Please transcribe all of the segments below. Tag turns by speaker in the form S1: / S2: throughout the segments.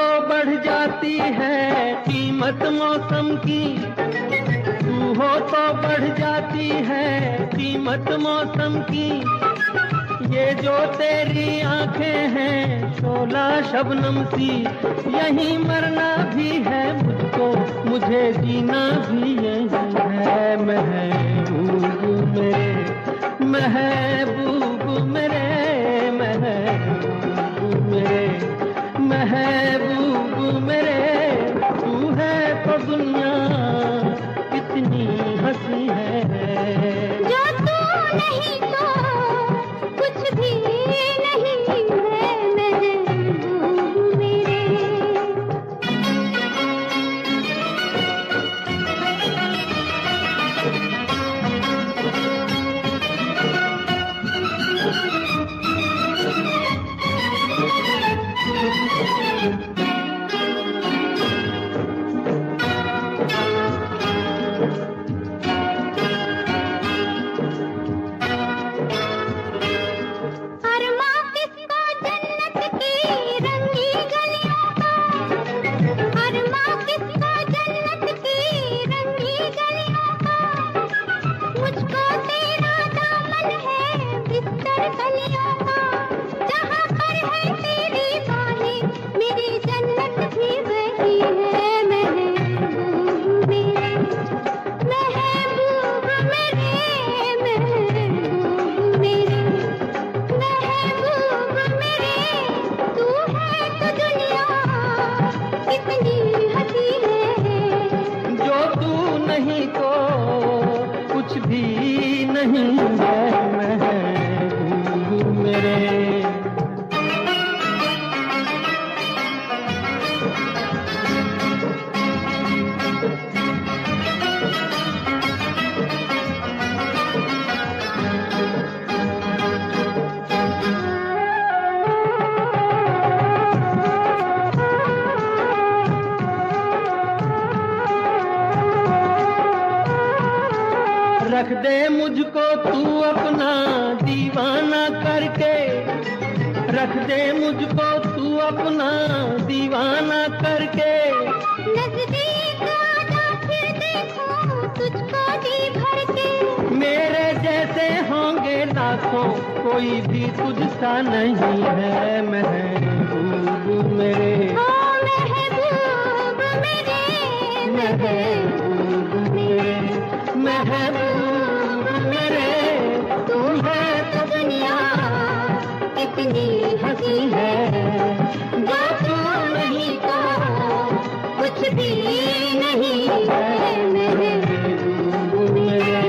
S1: तो बढ़ जाती है कीमत मौसम की, तू हो तो बढ़ जाती है कीमत मौसम की। ये जो तेरी आंखें हैं शोला शबनम सी, यहीं मरना भी है मुझको, मुझे जीना भी यही है। महबूब मेरे, महबूब मेरे, महबूब मेरे, महबूब मेरे, तू है तो दुनिया कितनी हंसी है।
S2: जो तू नहीं तो कुछ भी नहीं है महबूब मेरे।
S1: रख दे मुझको तू अपना दीवाना करके, रख दे मुझको तू अपना दीवाना करके।
S2: नजदीक आजा फिर देखो तुझको जी भर के,
S1: मेरे जैसे होंगे लाखों कोई भी तुझसा नहीं है। महबूब मेरे,
S2: ओ महबूब मेरे,
S1: महबूब मेरे, महबूब मेरे, तू है तो दुनिया
S2: कितनी
S1: हंसी है।
S2: जो तू नहीं तो कुछ भी नहीं है
S1: महबूब मेरे।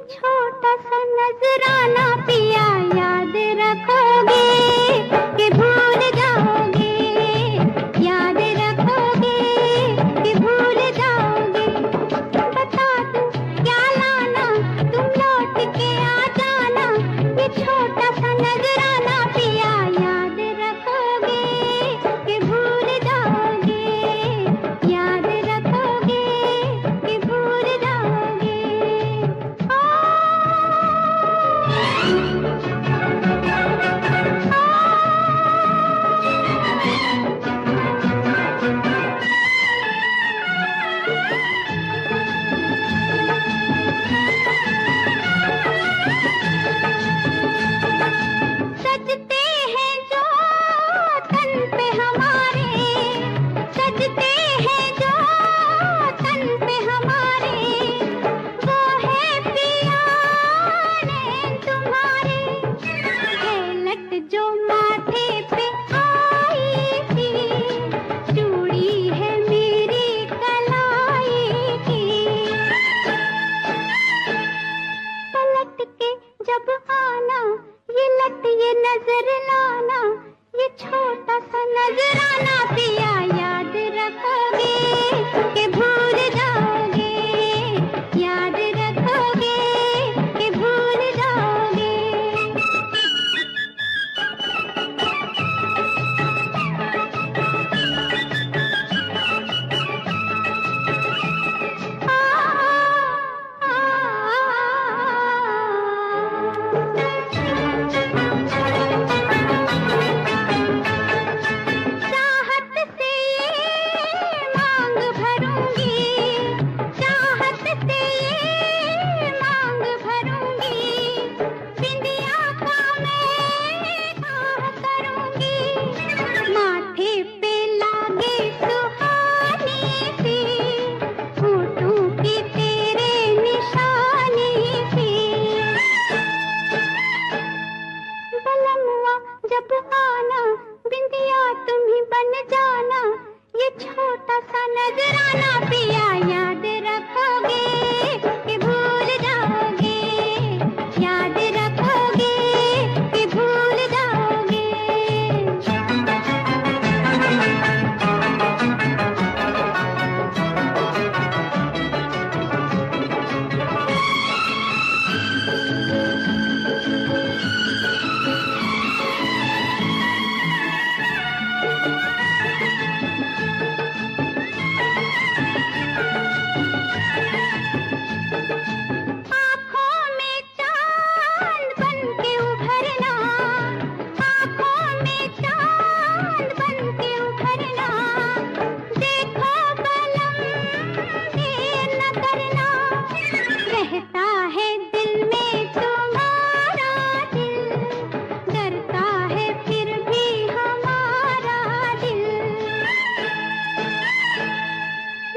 S2: छोटा सा नजराना पिया याद रखोगे कि भूल जाओगे। जब आना बिंदिया तुम ही बन जाना, ये छोटा सा नजराना पिया याद रखोगे कि भूल जाओगे, याद रखोगे कि भूल जाओगे।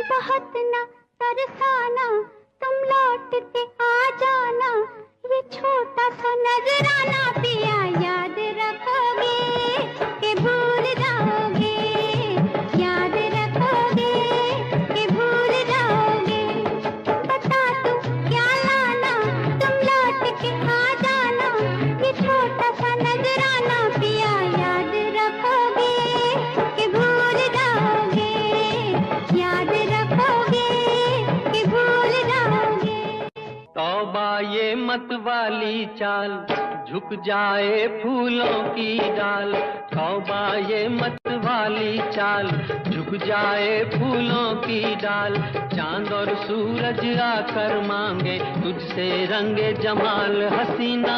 S2: बहुत न तरसाना तुम लौट के आ जाना, ये छोटा सा नजराना पिया याद रखोगे कि भूल जाओगे, याद रखोगे कि भूल जाओगे। बता तू क्या लाना तुम लौट के आ जाना, ये छोटा सा नजराना पिया याद रखोगे कि भूल जाओगे, याद रखोगे कि भूल जाओगे।
S1: तौबा ये मत वाली चाल, झुक जाए फूलों की डाल। तौबा ये मत वाली चाल, झुक जाए फूलों की डाल। चांद और सूरज आकर मांगे तुझसे रंगे जमाल, हसीना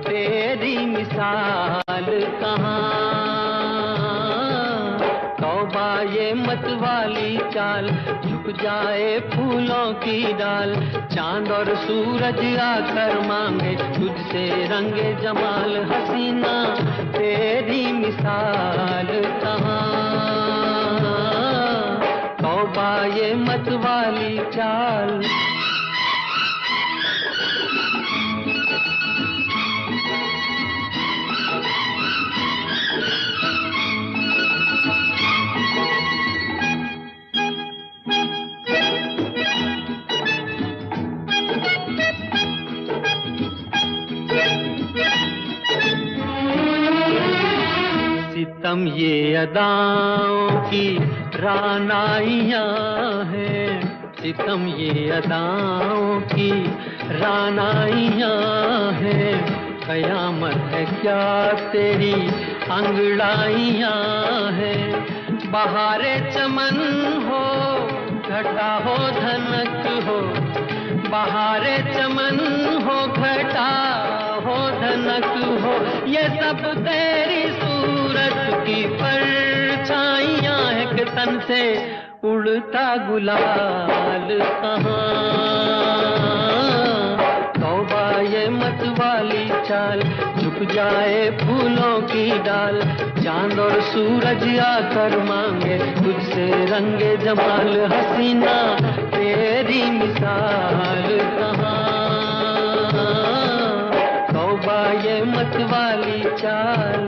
S1: तेरी मिसाल कहाँ। तौबा ये मत वाली चाल, झुक जाए फूलों की डाल। चांद और सूरज आकर मांगे तुझसे रंगे जमाल, हसीना तेरी मिसाल कहाँ। तौबा ये मत वाली चाल। सितम ये अदाओं की रानाइयाँ हैं, सितम ये अदाओं की रानाइयाँ हैं। कयामत है क्या तेरी अंगड़ाइयाँ हैं। बहारे चमन हो घटा हो धनक हो, बहारे चमन हो घटा हो धनक हो। ये सब तेरी सूरत की परछाइयाँ है कि तन से उड़ता गुलाल कहाँ। तौबा ये मत वाली चाल, झुक जाए फूलों की डाल। चांद और सूरज आकर मांगे तुझसे रंगे जमाल, हसीना तेरी मिसाल कहाँ। तौबा ये मत वाली चाल।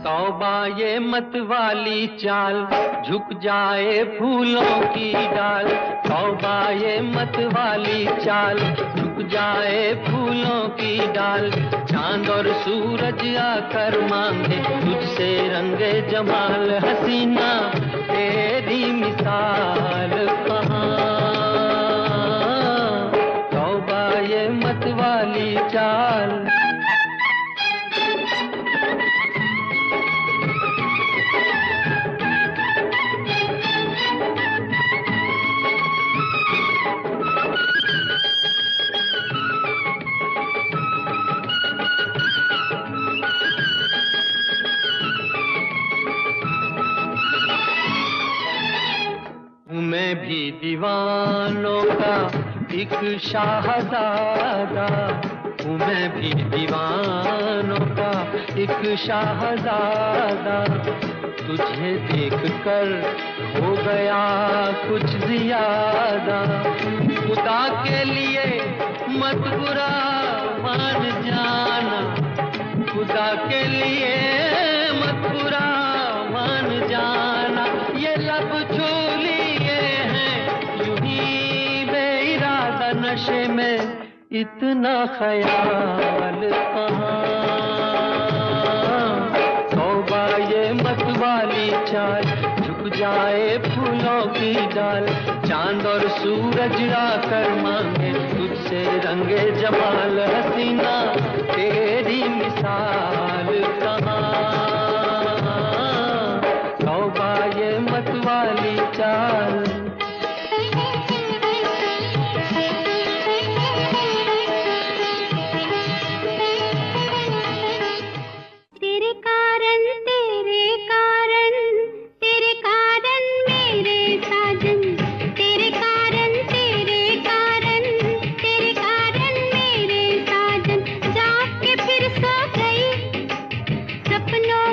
S1: तौबा ये मत वाली चाल, झुक जाए फूलों की डाल। तौबा ये मत वाली चाल, झुक जाए फूलों की डाल। चांद और सूरज आकर मांगे तुझसे रंगे जमाल, हसीना तेरी मिसाल कहाँ। तौबा ये मत वाली चाल। मैं भी दीवानों का एक शाहजादा हूँ, मैं भी दीवानों का एक शाहजादा। तुझे देखकर हो गया कुछ ज्यादा, खुदा के लिए मत बुरा मान जाना, खुदा के लिए मत बुरा मान जाना। ये लब छू लिए हैं यूं ही बेइरादा, नशे में इतना ख्याल कहाँ। तौबा ये मत वाली चाल, झुक जाए फूलों की डाल, चांद और सूरज आकर मांगे तुझसे रंगे जमाल। हसीना तेरी मिसाल कहाँ, तौबा ये मत वाली चाल।
S2: सपनों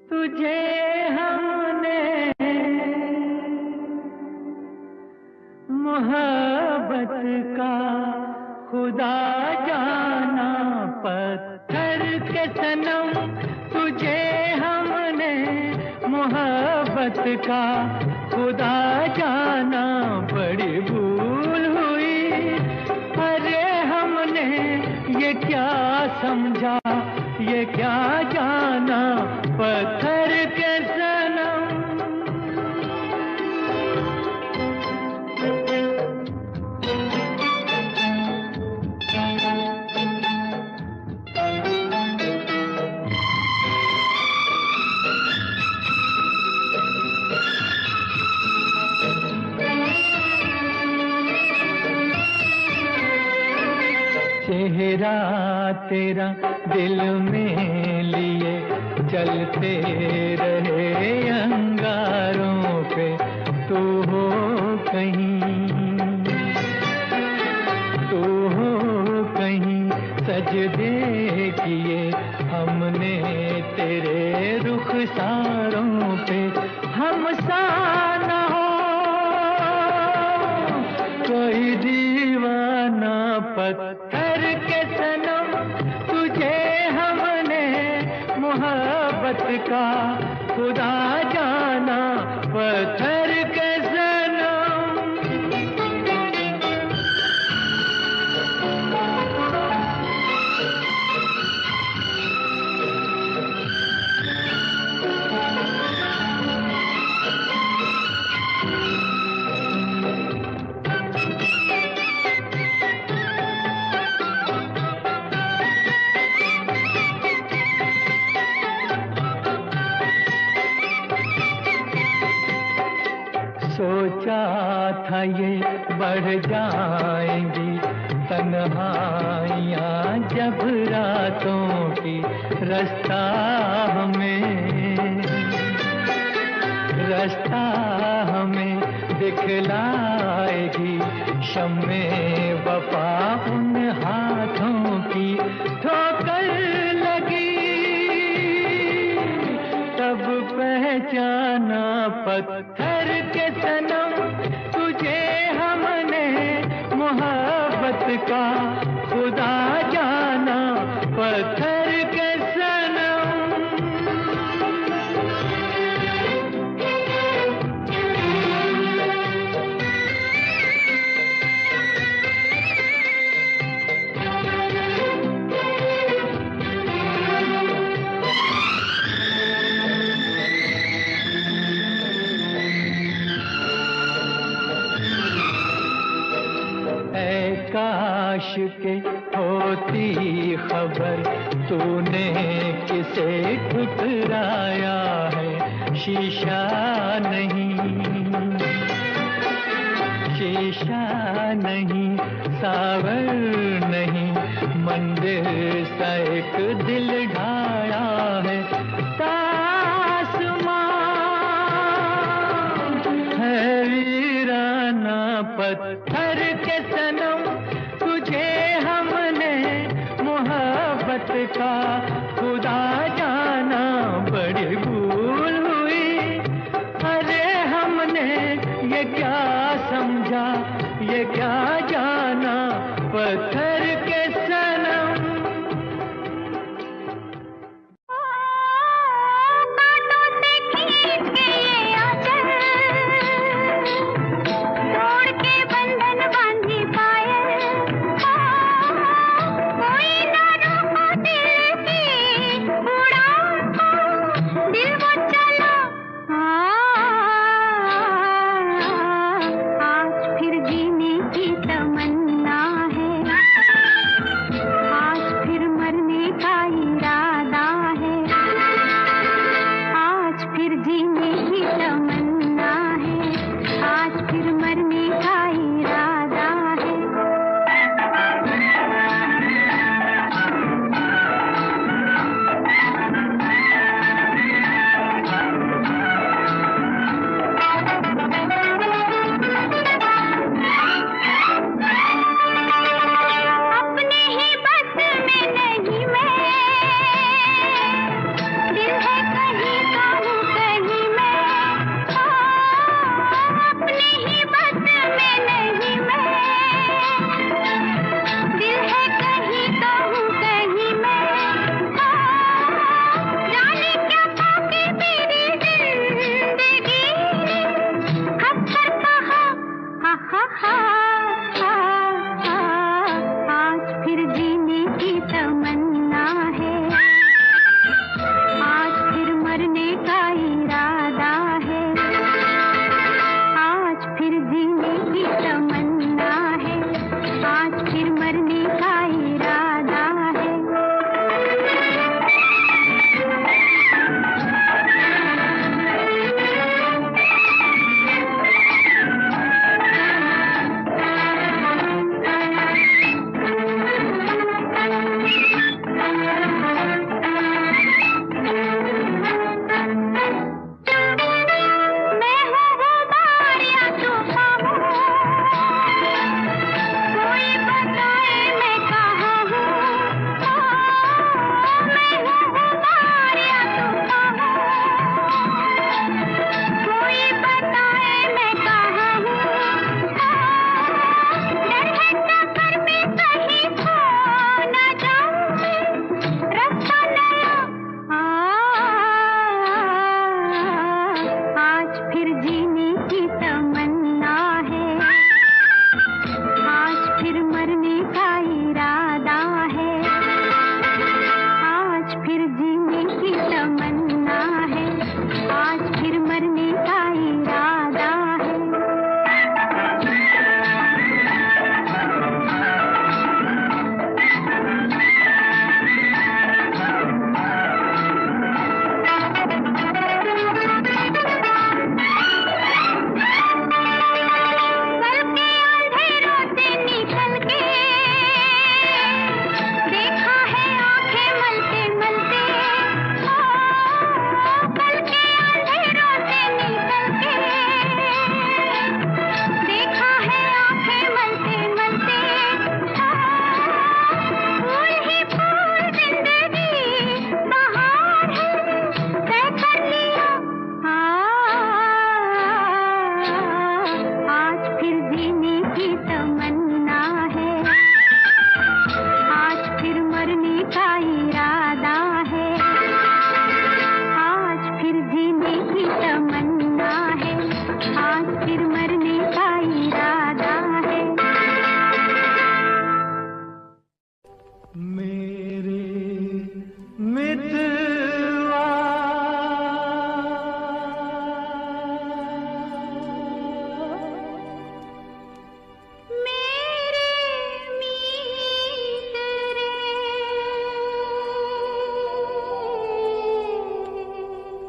S1: तुझे हमने मोहब्बत का खुदा जाना, पत्थर के सनम तुझे हमने मोहब्बत का खुदा जाना। बड़ी भूल हुई, अरे हमने ये क्या समझा, ये क्या जाना, पत्थर के सनम। चेहरा तेरा दिल में लिए चलते रहे अंगारों पे, तू हो कहीं सजदे किए हमने तेरे रुखसारों पे। हम सा न हो कोई दीवाना, पत्थर के सनम तुझे हमने मोहब्बत का खुदा जाना, पत्थर के सनम। सोचा था ये बढ़ जाएंगी तन्हाइयाँ जब रातों की, रास्ता हमें दिखलाएगी शम्मे वफा उन हाथों की। ठोकर लगी तब पहचाना, पत्थर के सनम तुझे हमने मोहब्बत का खुदा जाना, पत्थर के सनम। काश के होती खबर तूने किसे ठुकराया है, शीशा नहीं सावर नहीं, मंदिर सा एक दिल ढाया है। तासमान है वीराना, पत्थर के सनम तुझे हमने मोहब्बत का खुदा जाना। बड़ी भूल हुई, अरे हमने ये क्या समझा, ये क्या जाना, पत्थर के सनम।
S2: आज फिर जीने की तमन्ना है।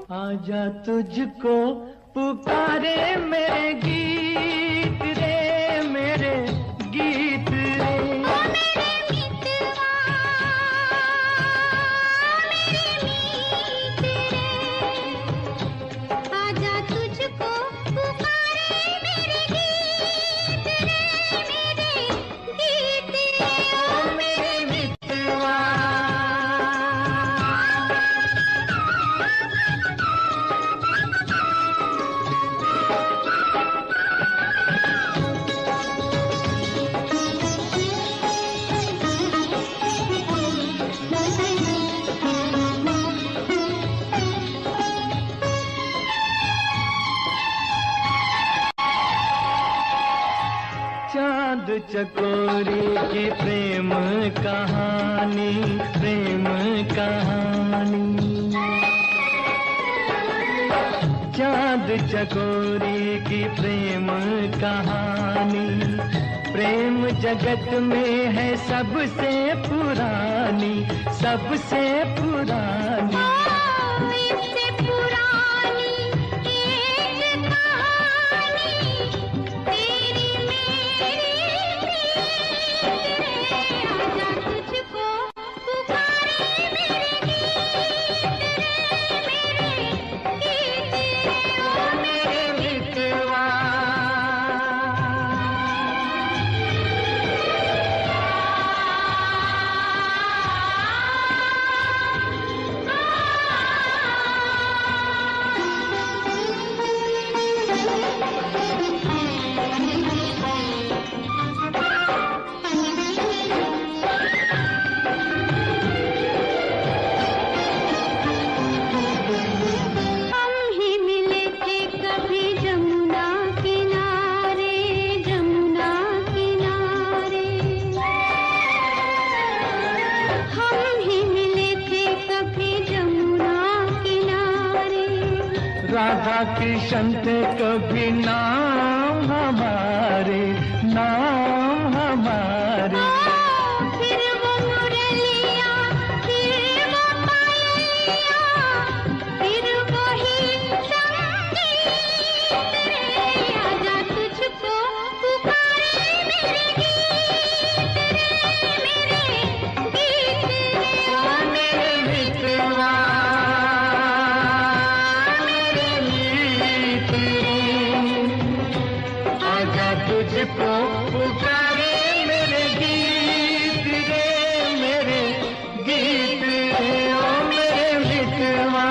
S1: आजा तुझको पुकारे मेरे गीत रे, मेरे गीत रे।
S2: ओ मेरे मितवा, मेरे मीत रे, आजा तुझको पुकारे मेरे गीत रे, मेरे गीत रे।
S1: ओ मेरे मितवा। चांद चकोरी की प्रेम कहानी, प्रेम कहानी। चांद चकोरी की प्रेम कहानी, प्रेम जगत में है सबसे पुरानी, सबसे पुरानी।
S2: इससे पुरानी एक कहानी तेरी मेरी प्रीत रे, आजा तुझको पुकारे मेरे गीत रे, मेरे गीत रे। ओ मेरे
S1: मितवा।
S2: हम ही मिले थे कभी जमुना किनारे, जमुना किनारे। हम ही मिले थे कभी जमुना किनारे।
S1: राधा कृष्ण थे कभी नाम हमारे, नाम हमारे।
S2: फिर वो मुरलिया, फिर वो पायलिया, फिर वही संगीत रे, आजा तुझको पुकारे मेरे गीत रे, मेरे गीत रे।
S1: ओ मेरे मितवा, मेरे मीत रे, आजा तुझको पुकारे मेरे गीत रे, मेरे गीत रे। ओ मेरे मितवा।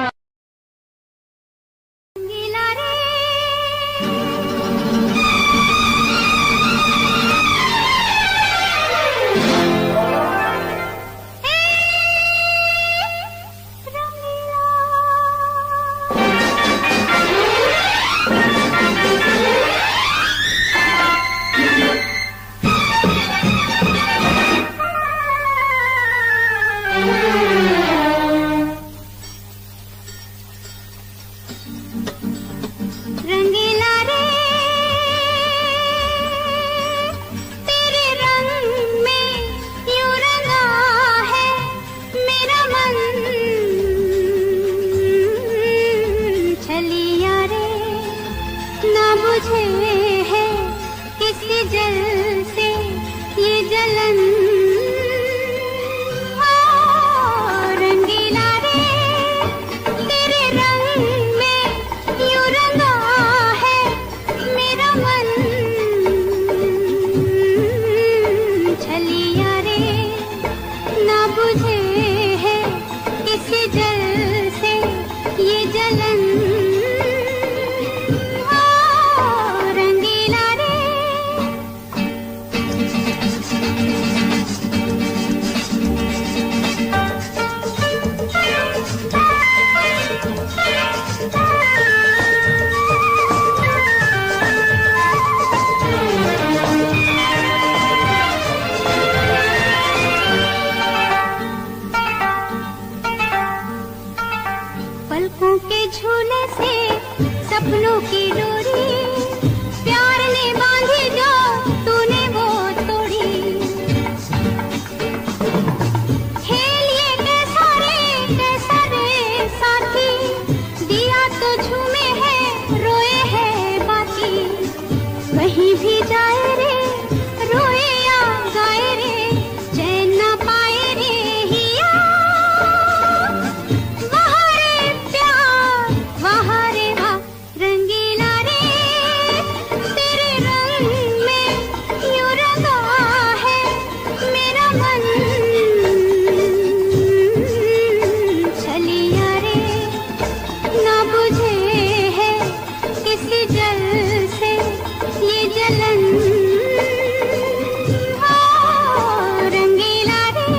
S2: रंगीला रे, रंगीला रे, तेरे रंग में यूं रंगा है मेरा मन। छलिया रे, ना बुझे है किसी जल से ये जलन। रंगीला रे, तेरे रंग में यूं रंगा है मेरा मन। छलिया रे, ना बुझे है किसी जल से ये जलन। रंगीला रे, पलकों के झूले से सपनों की डोरी, प्यार ने बांधी जो तूने वो तोड़ी। खेल ये कैसा रे साथी, दिया किसी जल से ये जलन हो रंगीला रे।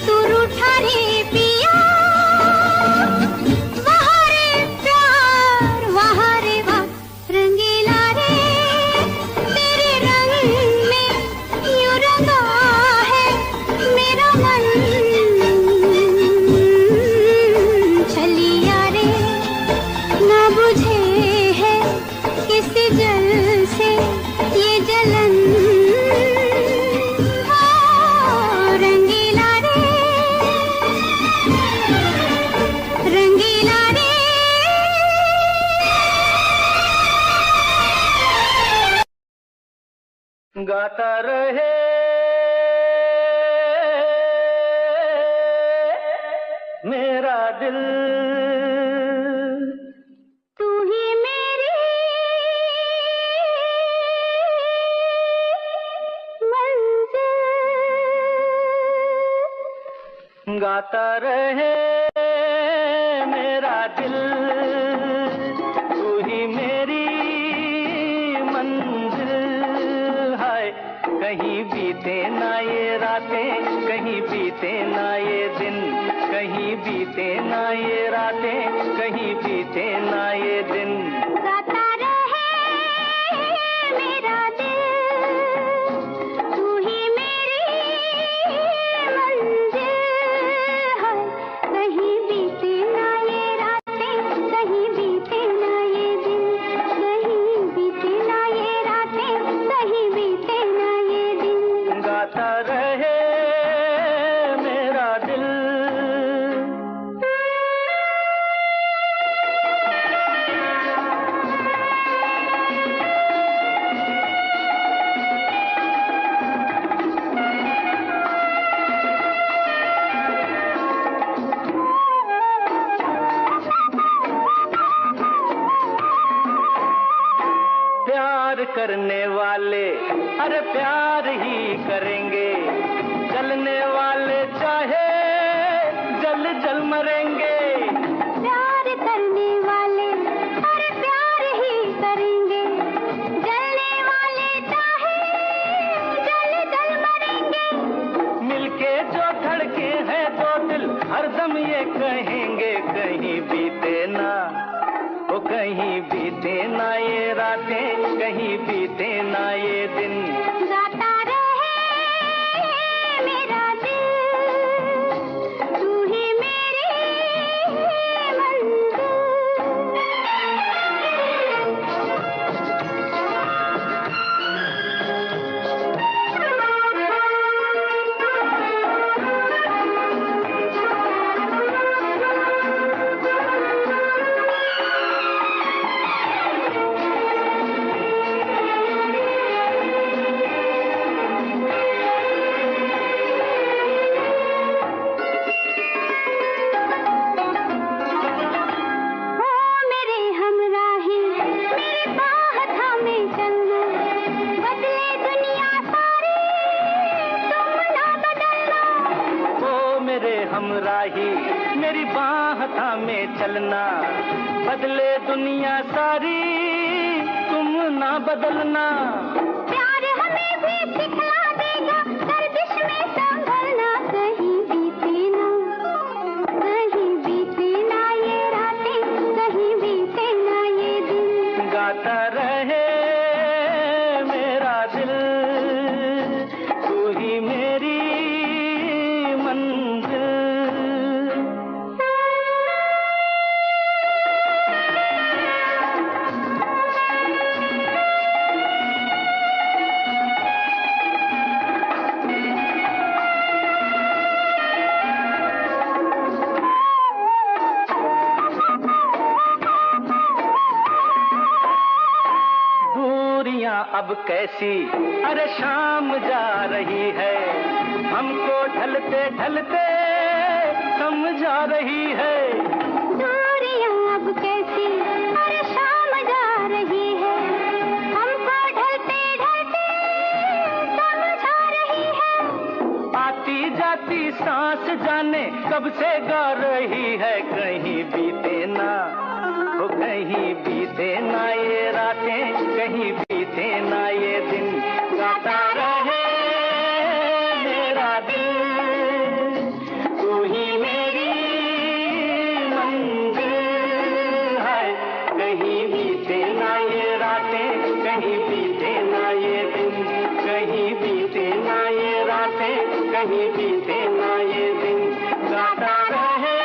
S2: तू रूठा रे पिया, वहाँ रे प्यार, वहाँ रे वाह रंगीला रे, तेरे रंग में यूं रंगा है मेरा मन, चलिया रे ना बुझे है किसी जल से ये जलन।
S1: गाता रहे मेरा दिल,
S2: तू ही मेरी मंजिल।
S1: गाता रहे मेरा दिल, तू ही मेरी मंजिल। कहीं बीते ना ये रातें, कहीं बीते ना ये दिन, कहीं बीते ना ये रातें, कहीं बीते ना ये दिन।
S2: गाता रहे मेरा दिल, तू ही मेरी मंजिल है। कहीं बीते ना ये रातें, कहीं बीते ना ये दिन, कहीं बीते ना ये रातें, कहीं बीते ना ये दिन।
S1: गाता रहे मेरा दिल। प्यार करने वाले अरे प्यार ही करेंगे, जलने वाले चाहे मरेंगे।
S2: प्यार करने वाले अरे प्यार ही करेंगे, जलने वाले चाहे जल जल मरेंगे।
S1: मिलके जो धड़के हैं दो दिल हरदम ये कहेंगे, कहीं बीते ना ओ कहीं बीते ना ये रातें, कहीं बीते ना ये दिन।
S2: गाता रहे मेरा दिल, तू ही मेरी
S1: हमराही मेरी बाह थामे चलना, बदले दुनिया सारी तुम ना बदलना।
S2: प्यार हमें भी सिखला देगा गर्दिश में संभलना, कहीं बीते ना, कहीं बीते ना ये रातें, कहीं बीते ना ये दिन।
S1: गाता रहे मेरा दिल, तू ही मेरी मंजिल। अब कैसी अरे शाम जा रही है, हमको ढलते ढलते समझा रही है।
S2: दूरियां अब कैसी अरे शाम जा रही है, हमको ढलते ढलते समझा रही है।
S1: आती जाती सांस जाने कब से गा रही है, कहीं बीते ना वो कहीं बीते ना ये रातें, कहीं बीते ना ये दिन। गाता रहे मेरा दिल, तू ही मेरी मंजिल है, कहीं बीते ना ये रातें, कहीं बीते ना ये दिन। कहीं बीते ना ये रातें, कहीं बीते ना ये दिन। गाता रहे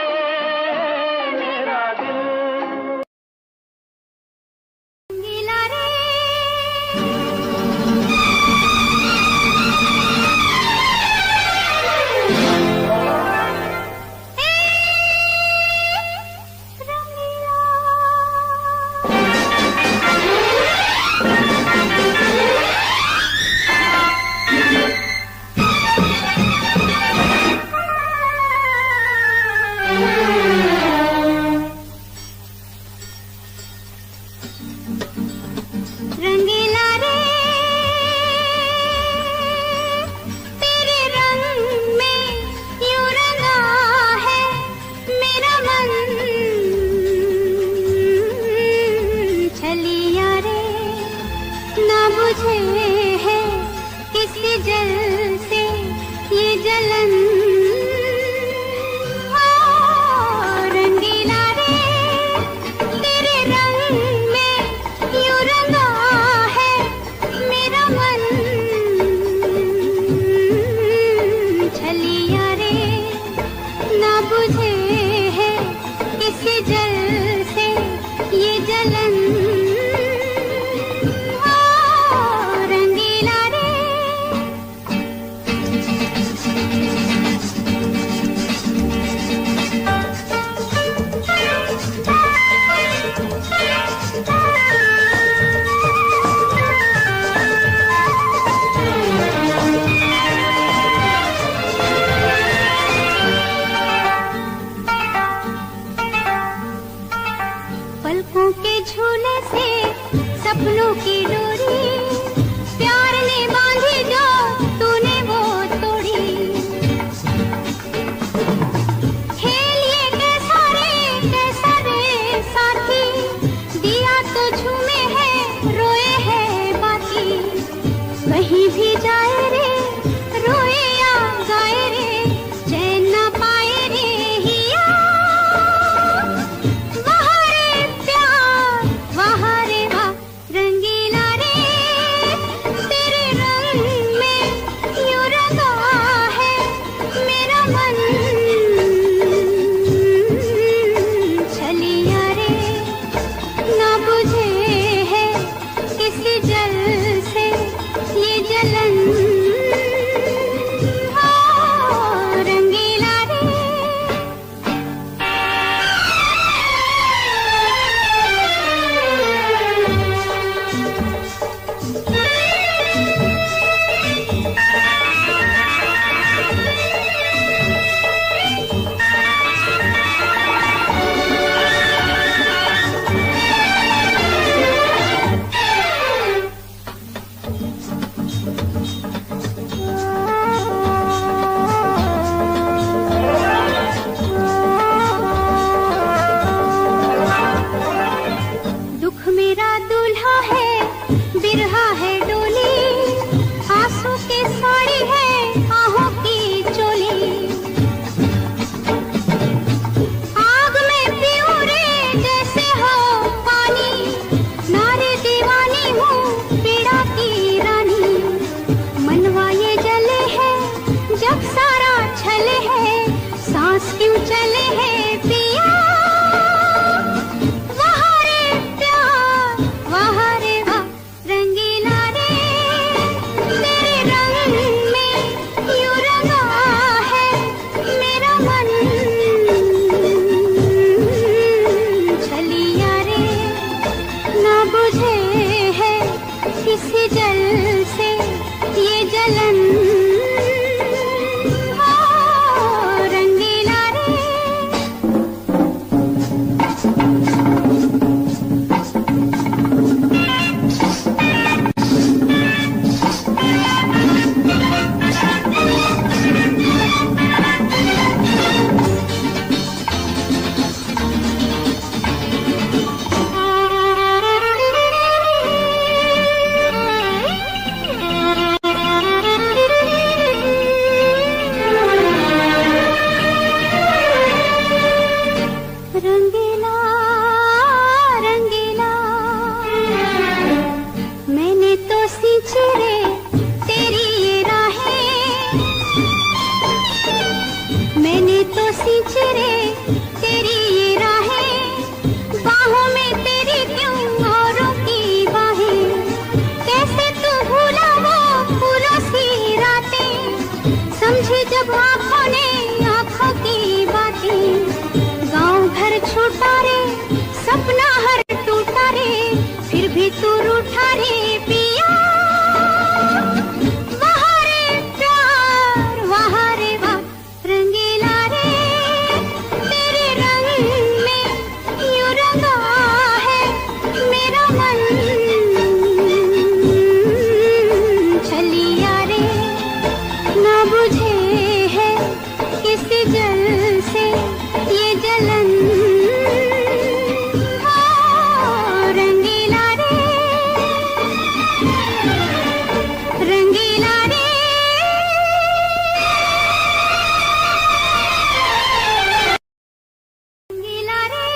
S1: मेरा दिल।
S2: रंगीला रे तेरे रंग में यूं रंगा है मेरा मन, छलिया रे ना बुझे है किसी जल से ये जलन। रंगीला रे तेरे रंग में यूं रंगा है मेरा मन, छलिया रे ना बुझे है किसी जल से ये जलन। रंगीला रे पलकों के झूले से सपनों की डोरी, प्यार ने बांधी जो तूने वो तोड़ी। खेल ये मैंने तो सींची रे तेरी ये राहें, बाहों में तेरी क्यों औरों की बाहें। कैसे तू भूला वो फूलों सी रातें, समझी जब आँखों ने आँखों की बातें। गाँव घर छूटा रे, सपना हर टूटा रे, फिर भी तू रूठा रे पिया। वहाँ रे प्यार, वहाँ रे वाह रंगीला रे, तेरे रंग में यूं रंगा है मेरा मन। छलिया रे ना बुझे है किसी जल से ये जलन। हाँ, रंगीला रे, रंगीला रे। रंगीला रे,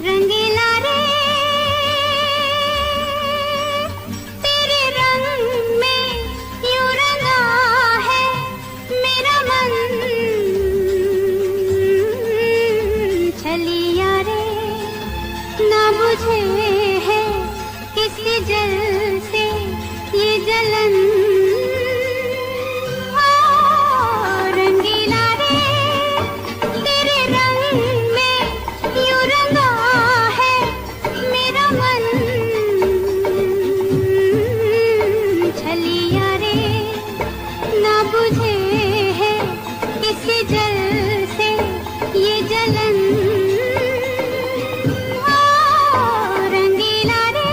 S2: रंगीला रे, तेरे रंग में यूं रंगा है मेरा मन। छलिया रे ना बुझे है किसी जल से ये जलन। हाँ, रंगीला रे, तेरे रंग में यूं रंगा है मेरा मन। छलिया रे ना बुझे है किसी जल से ये जलन। हाँ, रंगीला रे।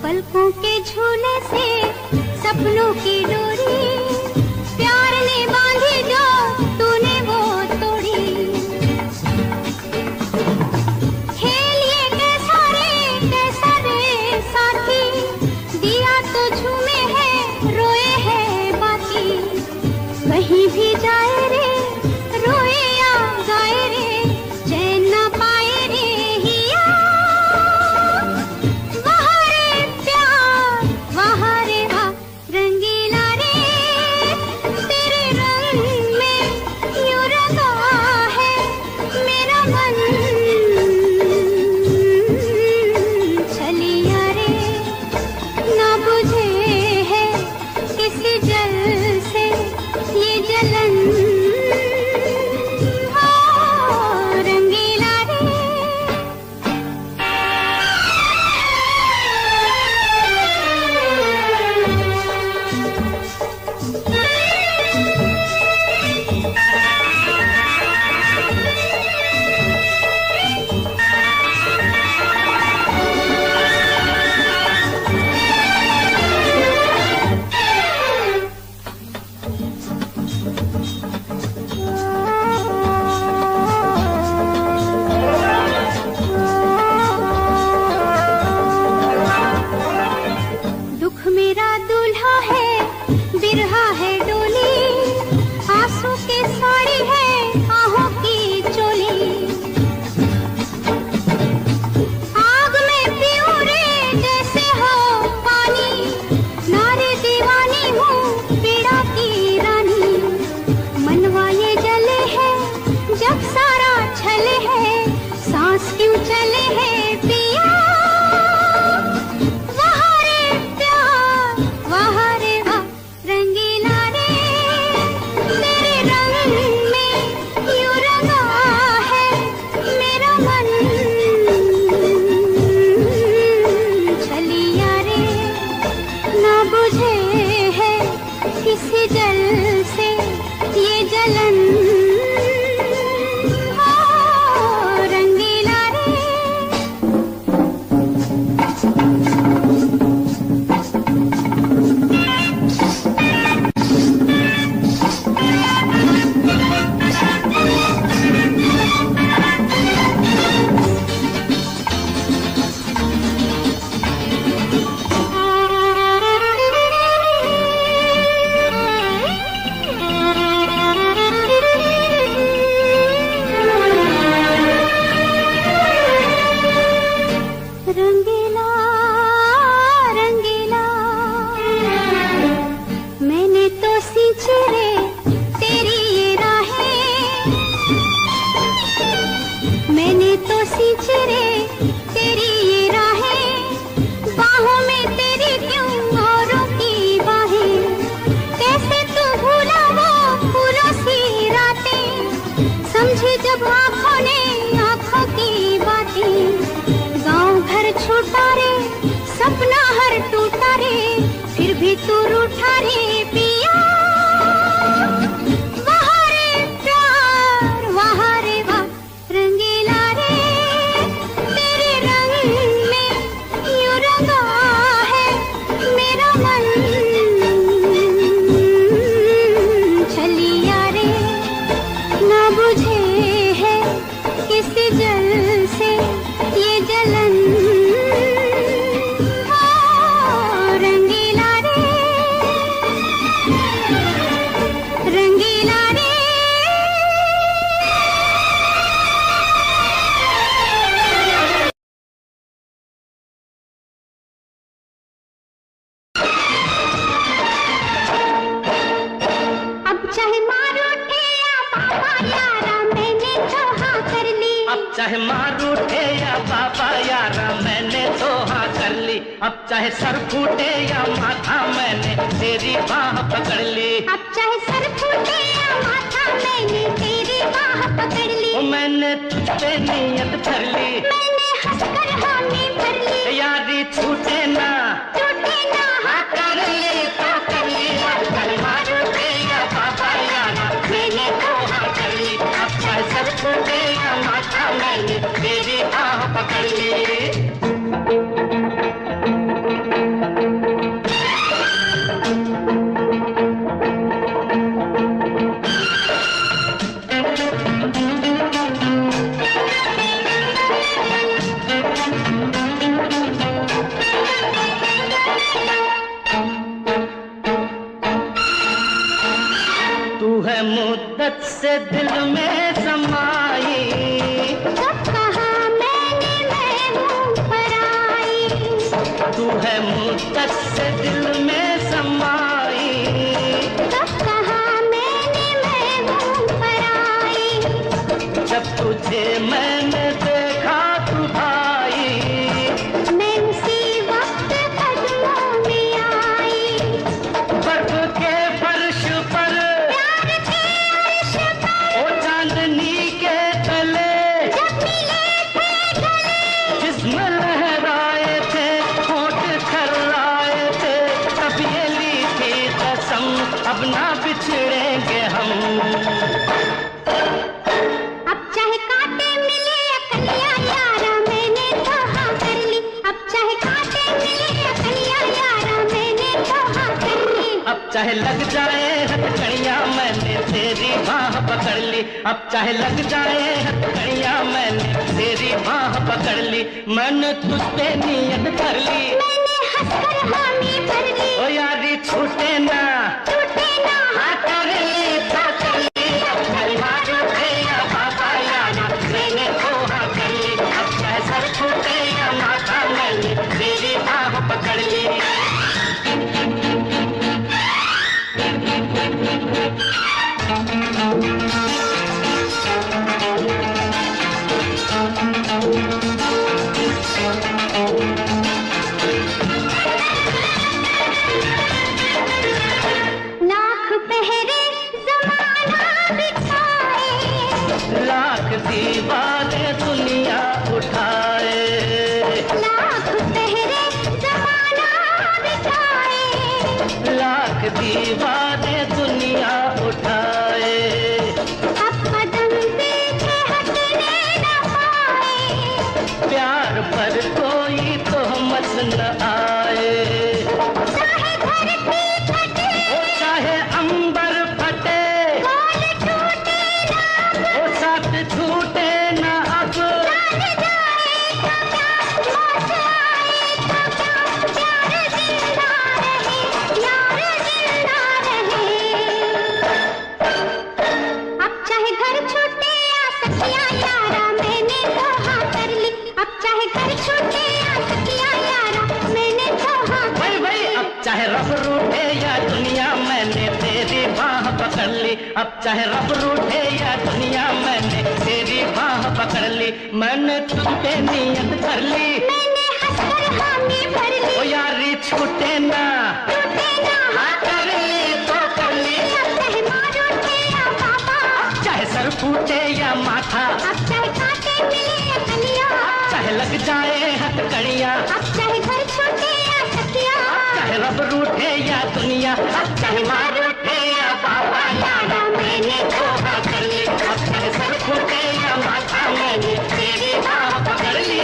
S2: पलकों के झूले से सपनों की डोरी, प्यार ने बांधी जो तूने वो तोड़ी। खेल ये कैसा रे साथी, दिया तो झूमे है रोए है बाकी। कहीं भी जाए रे रोए या गाए रे, चैन ना पाए रे हिया। वहाँ रे प्यार, वहाँ रे वाह रंगीला रे, सींच रे तेरी ये राहें, मैंने तो सींच रे तेरी ये राहें, बाहों में तेरी क्यों औरों की बाहें, कैसे तू भूला वो फूलों सी रातें, समझे जब आँखों ने आँखों की बातें, गाँव घर छूटा रे सपना हर टूटा रे, फिर भी तू रूठा रे पिया, वहाँ रे प्यार वहाँ रे वाह रंगीला रे, तेरे रंग में यूं रंगा है मेरा मन, छलिया रे ना बुझे है किस जल से ये जलन, रंगीला रे रंगीला रे। अब चाहे मार उठे या बाबा यारा मैंने तो हाँ कर ली,
S1: अब चाहे मार उठे या बाबा यारा मैंने तो हाँ कर ली, अब चाहे सर फूटे या माथा मैंने तेरी बाह पकड़ ली,
S2: अब चाहे सर फूटे या माथा मैंने तेरी बाह पकड़ ली,
S1: ओ मैंने तुझ पे नियत धर ली,
S2: मैंने हंसकर हामी भर ली,
S1: यारी छूटे ना
S2: टूटे ना
S1: हाँ कर ली तो कर ली, अब चाहे मार उठे या बाबा यारा मैंने तो हाँ कर ली, अब चाहे सर फूटे या माथा मैंने तेरी बाह पकड़ ली। तू है मुद्दत से दिल में समाई,
S2: कब कहा मैंने मैं हूँ पराई,
S1: तू है मुद्दत से दिल में समाई,
S2: कब कहा मैंने मैं हूँ पराई,
S1: जब तुझे मैंने देखा तू भाई,
S2: मैं उसी वक्त कदमों में आई,
S1: बर्फ के फर्श पर
S2: प्यार के अर्श पर
S1: ओ चांदनी के तले
S2: जब मिले थे गले,
S1: जिस्म लहराए थे होठ थर्राए थे, तब ये ली थी कसम अब ना बिछड़ेंगे हम।
S2: अब चाहे कांटे मिले अकलिया यारा मैंने तो हाँ कर ली, अब चाहे कांटे मिले अकलिया यारा मैंने तो हाँ कर ली,
S1: अब चाहे लग जाए हथकड़ियाँ मैंने तेरी बाह पकड़ ली, अब चाहे लग जाए हथकड़ियाँ मैंने तेरी बाह पकड़ ली, मैंने तुझ पे नियत कर ली,
S2: मैंने हंसकर हामी भर ली,
S1: ओ यारी छूटे ना
S2: टूटे ना
S1: हाँ कर ली तो कर ली, अब चाहे मार उठे या बाबा यारा मैंने तो हाँ कर ली, अब चाहे सर छूटे या माथा मैंने तेरी बाह पकड़ ली।
S2: लाख पहरे जमाना बिछाए,
S1: लाख दीवारें दुनिया उठाए,
S2: लाख पहरे जमाना बिछाए,
S1: लाख दीवारें दुनिया उठाए,
S2: अब कदम पीछे हटने न पाए,
S1: प्यार पर कोई तोहमत न आए,
S2: चाहे धरती फटे
S1: ओ चाहे अंबर फटे,
S2: बोल टूटे ना
S1: ओ साथ छूटे न अब,
S2: जान जाए तो क्या मौत आए तो क्या, प्यार जिंदा रहे यार जिंदा रहे, अब चाहे घर छूटे या सखिया यारा मैंने तो हाँ कर ली, अब चाहे घर छूटे या सखिया यारा मैंने तो हाँ
S1: कर ली। अब चाहे रब रूठे या दुनिया, मैंने तेरी बाह पकड़ ली। मैंने तुझ पे नियत कर ली,
S2: मैंने हंसकर हामी भर ली।
S1: ओ यारी छूटे ना,
S2: टूटे ना,
S1: हाँ कर ली तो कर ली।
S2: अब चाहे मार उठे या बाबा,
S1: चाहे सर फूटे या माथा,
S2: अब चाहे कांटे मिले या कलियां,
S1: चाहे लग जाए हथकड़ियां,
S2: अब चाहे घर छूटे या छतिया,
S1: चाहे रब रूठे या दुनिया, अब चाहे मार उठे या बाबा, यारा मैंने धोखा कर ली। अब चाहे सर फूटे या माथा, मैंने तेरी बाह पकड़ ली।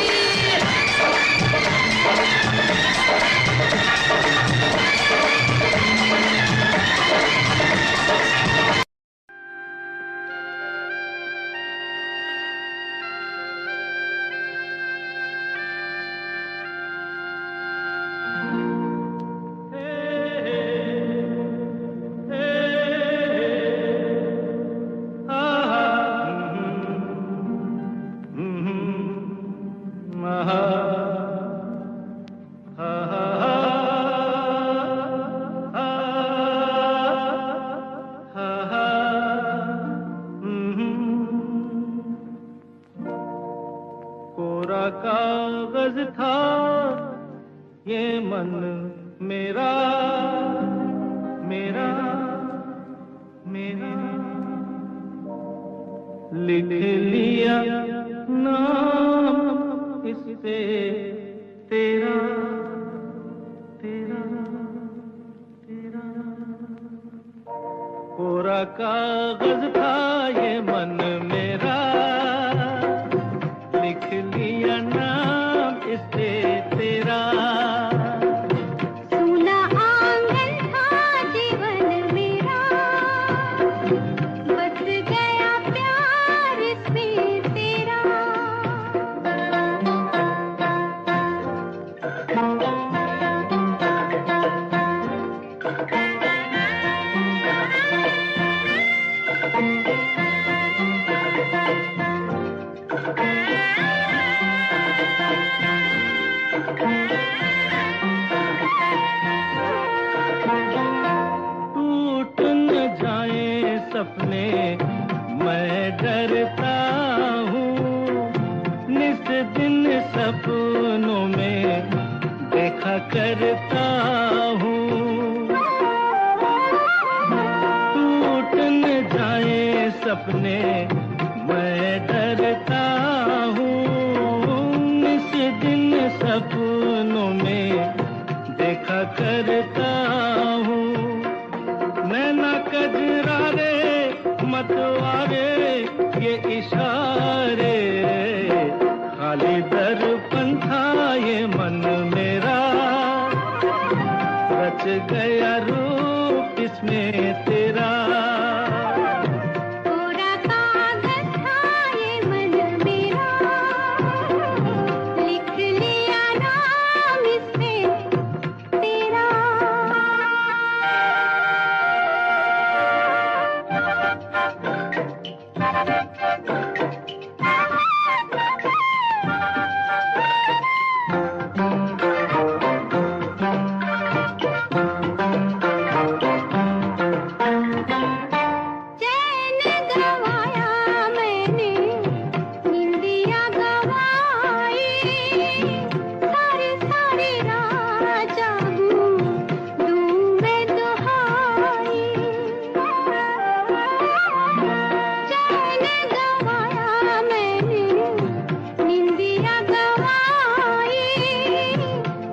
S1: कोरा कागज था ये मन मेरा, मेरा मेरा, लिख लिया नाम इस पे तेरा, तेरा तेरा। कोरा कागज था ये मन मेरा, लिख लिया नाम इस पे तेरा।
S2: सूना आंगन था जीवन मेरा, बस गया प्यार इसमें तेरा।
S1: टूट न जाए सपने मैं डरता हूँ, निस दिन सपनों में देखा करता हूँ। टूट न जाए सपने मैं डरता हूँ, निस दिन सपनों में देखा करता हूँ। नैना कजरारे मतवारे ये इशारे, खाली दर्पण था ये मन मेरा, रच गया रूप इसमें तेरा।
S2: कोरा कागज था ये मन मेरा, लिख लिया नाम इसमें तेरा। चैन गवाया मैंने, निंदिया गवाई, सारी सारी रात जागूं दूं मैं दुहाई। चैन गवाया मैंने, निंदिया गवाई,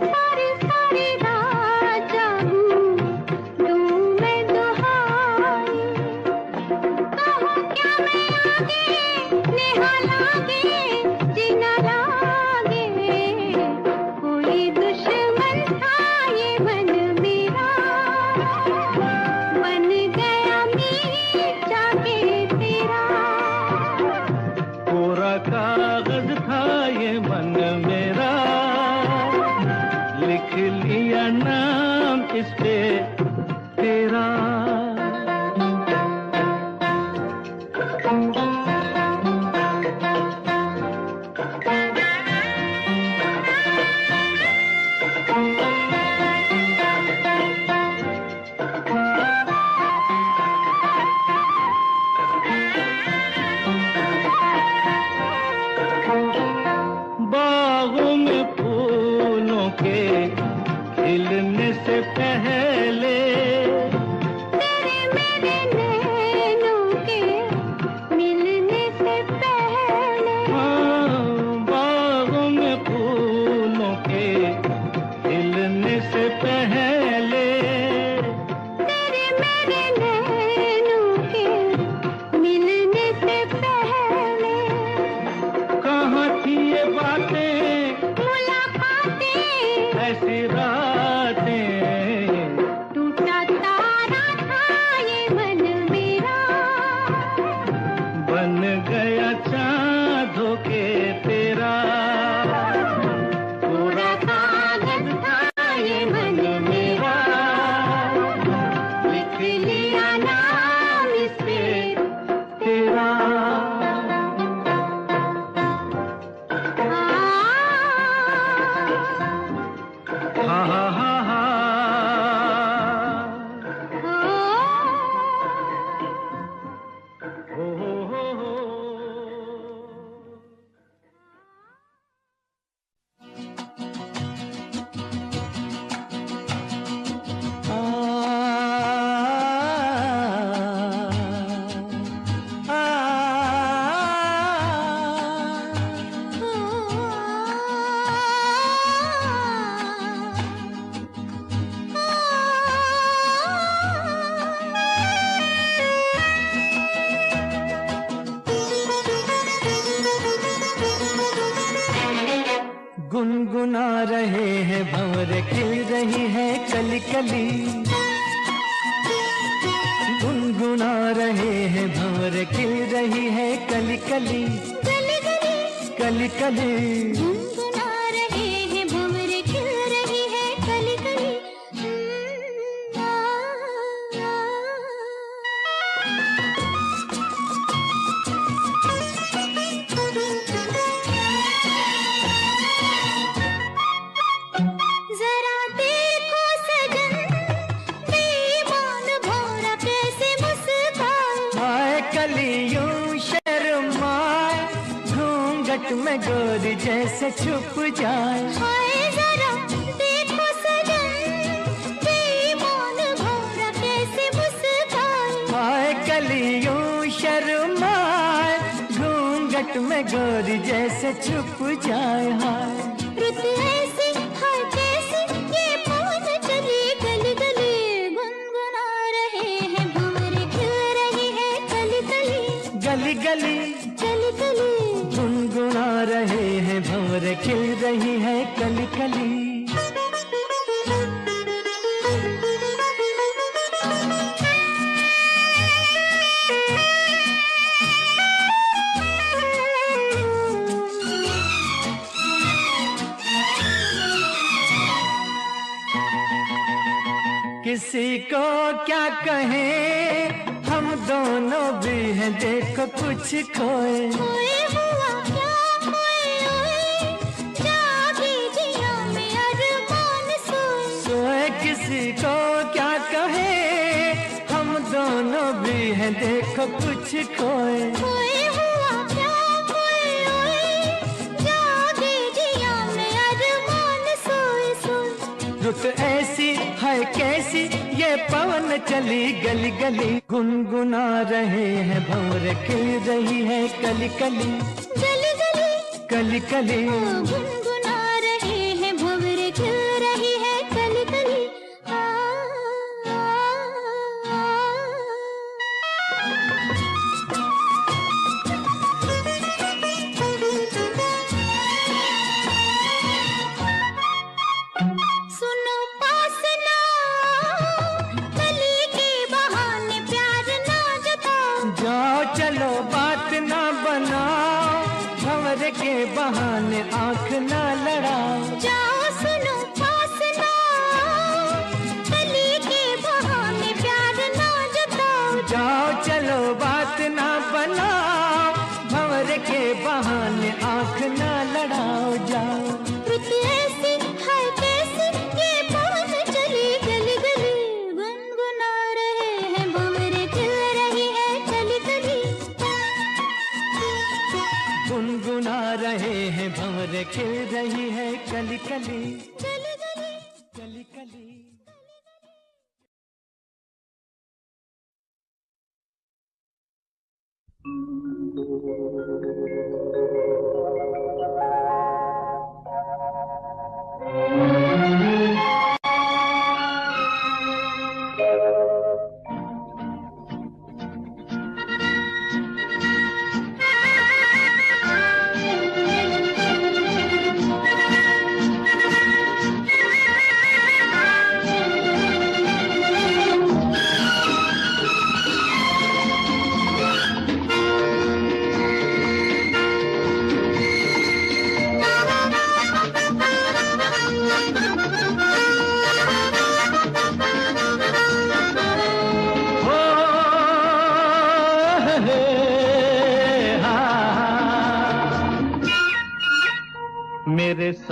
S2: सारी सारी रात जागूं दूं मैं दुहाई। कहो क्या मैं आगे नेहा लागे जीना लागे, कोई दुश्मन था ये मन मेरा, बन गया मीत जाके तेरा।
S1: कोरा कागज था ये मन मेरा, लिख लिया नाम इस पे तेरा। हिलने से पहले
S2: तेरे मेरे नैनों के मिलने से पहले,
S1: बागों में फूलों के हिलने से पहले,
S2: तेरे मेरे नैनों के मिलने से पहले,
S1: कहाँ थी ये बातें,
S2: मुलाकातें,
S1: ऐसी रातें,
S2: टूटा तारा था ये मन मेरा,
S1: बन गया चाँद होके तेरा,
S2: पूरा कागज था ये मन मेरा, लिख लिया नाम इस पे
S1: तेरा। हा हा हा हा हो हो हो। गुनगुना रहे हैं भंवर, खिल रही है कली कली, गुनगुना रहे हैं भंवर, खिल रही है कली कली,
S2: गली गली
S1: कली कली।
S2: गुनगुना रहे हैं भंवर, खिल रही है कली कली, जरा देखो सजन, बेईमान भौरा कैसे मुस्काए,
S1: आए कलियों शर्माए, घूंघट में गोरी जैसे छुप जाए,
S2: हाय जरा देखो सजन, बेईमान भौरा कैसे मुस्काए,
S1: आए कलियों शर्माए, घूंघट में गोरी जैसे छुप जाए, हाय
S2: रुत ऐसी हाय कैसी ये पवन चली गली गली, गुनगुना रहे हैं भंवर, खिल रही है कली कली,
S1: गली गली,
S2: कली कली,
S1: गुनगुना रहे हैं भंवर, खिल रही है कली कली। किसी को क्या कहें, हम दोनों भी हैं देखो कुछ खोए,
S2: खोए हुआ क्या खोए हुए, जागी जिया में अरमान सोए,
S1: सोए किसी को क्या कहें, हम दोनों भी हैं देखो कुछ खोए,
S2: खोए हुआ क्या खोए हुए, जागी जिया में अरमान सोए सोए,
S1: रुत ऐसी है कैसी ये पवन चली गली गली, गुनगुना रहे हैं भंवर, खिल रही है कली कली,
S2: गली गली,
S1: कली कली।
S2: गुनगुना रहे हैं भंवर, खिल रही है कली कली, सुनो पास ना कली के बहाने प्यार ना जताओ,
S1: जाओ चलो बात ना बनाओ, भंवर के बहाने आंख ना लड़ाओ,
S2: जाओ सुनो पास ना कली के बहाने प्यार ना जताओ,
S1: जाओ चलो बात ना बनाओ, भंवर के बहाने आंख ना लड़ाओ, जाओ।
S2: रुत ऐसी हाय कैसी ये पवन चली गली गली, गुनगुना रहे हैं भंवर, खिल रही है कली कली,
S1: गुनगुना रहे हैं भंवर, खिल रही है कली कली,
S2: कली कली,
S1: कली कली।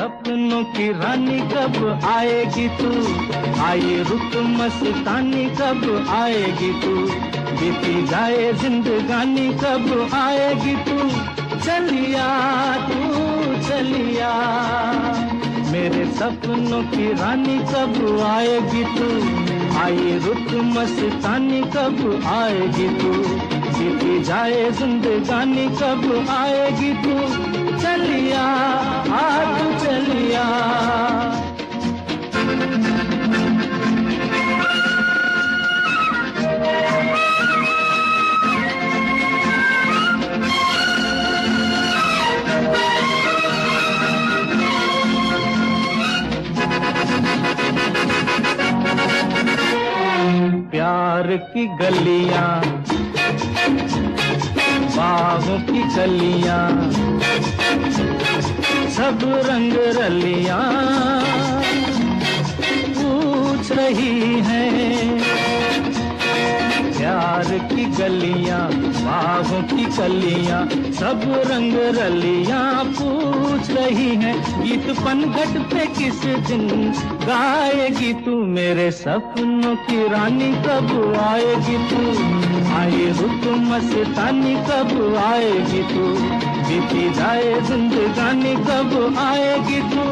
S1: सपनों की रानी कब आएगी तू, आए रुत मस्तानी कब आएगी तू, बीती जाए जिंदगानी कब आएगी तू, चलिया तू चलिया, मेरे सपनों की रानी कब आएगी तू, आए रुत मस्तानी कब आएगी तू, बीती जाए जिंदगानी कब आएगी तू, चलिया आ तू चलिया। प्यार की गलियां, बाहों की कलियां, सब रंग रलियां पूछ रही हैं, प्यार की गलियां, बाहों की कलियां, सब रंग रलियां पूछ रही हैं, गीत पनघट पे किस दिन गाएगी तू, मेरे सपनों की रानी कब आएगी तू, आए रुत मस्तानी कब आएगी तू, बीती जाए जिंदगानी कब आएगी तू,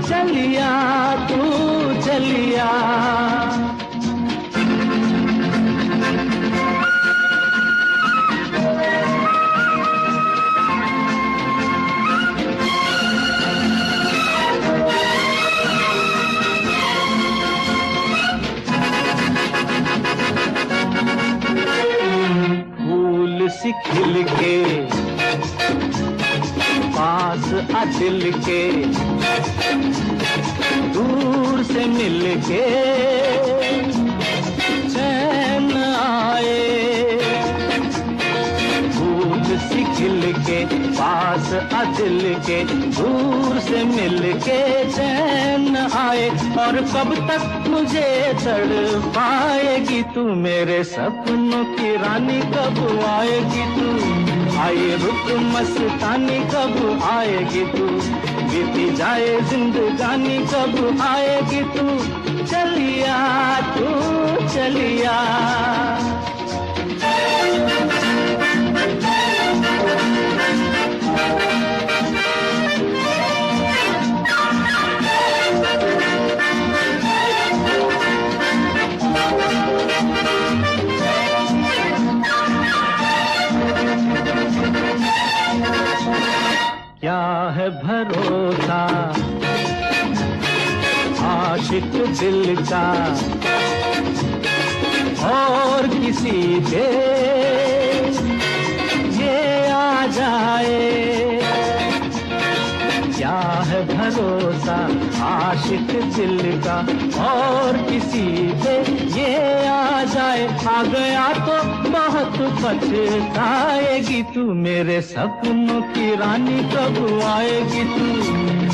S1: चलिया तू चलिया। सी खिल के पास आ दिल के, दूर से मिल के चैन आए, फूल सी खिल के पास आ दिल के, दूर से मिल के चैन आए, और कब तक मुझे तड़पाएगी तू, मेरे सपनों की रानी कब आएगी तू, आए रुत मस्तानी कब आएगी तू, बीती जाए जिंदगानी कब आएगी तू, चलिया तू चलिया। क्या है भरोसा आशिक दिल का और किसी पे ये आ जाए, क्या है भरोसा आशिक दिल का और किसी पे ये आ जाए, आ गया तो बहुत पछताएगी तू, मेरे सपनों की रानी कब आएगी तू,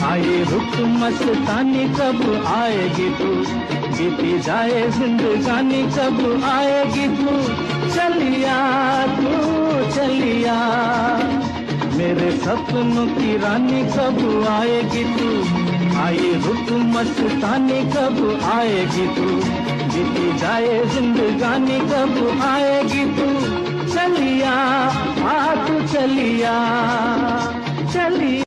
S1: आए रुत मस्तानी कब आएगी तू, बीती जाए जिंदगानी कब आएगी तू, चलिया तू चलिया, मेरे सपनों की रानी कब आएगी तू, आए रुत मस्तानी कब आएगी तू, बीती जाए जिंदगानी कब आएगी तू, चलिया आ तू चलिया चलिया।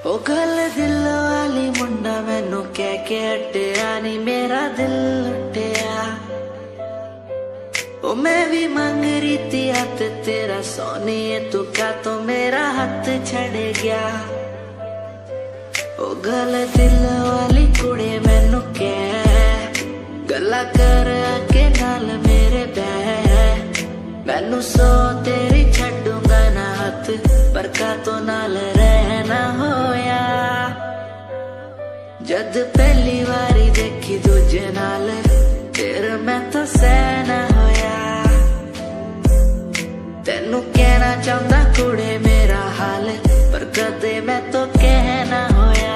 S3: ओ गल दिल वाली मुंडा मैनू कह के हटिया नी मेरा दिल लुटिया, ओ मैं भी मांग रही थी हाथ तेरा सोनिए, तू क्या तो मेरा हाथ छड़ गया, ओ गल दिल वाली कुड़े मैनू कह गल्ला कर के नाल मेरे बह, मैनू सो तेरी छड्डूंगा ना हाथ, पर का तो नाल रहना होया, जद पहली बारी देखी दूजे नाल फिर मैं तो सहना होया, तेनू कहना चाहता कुड़े मेरा हाल, पर कदे मैं तो कहना होया।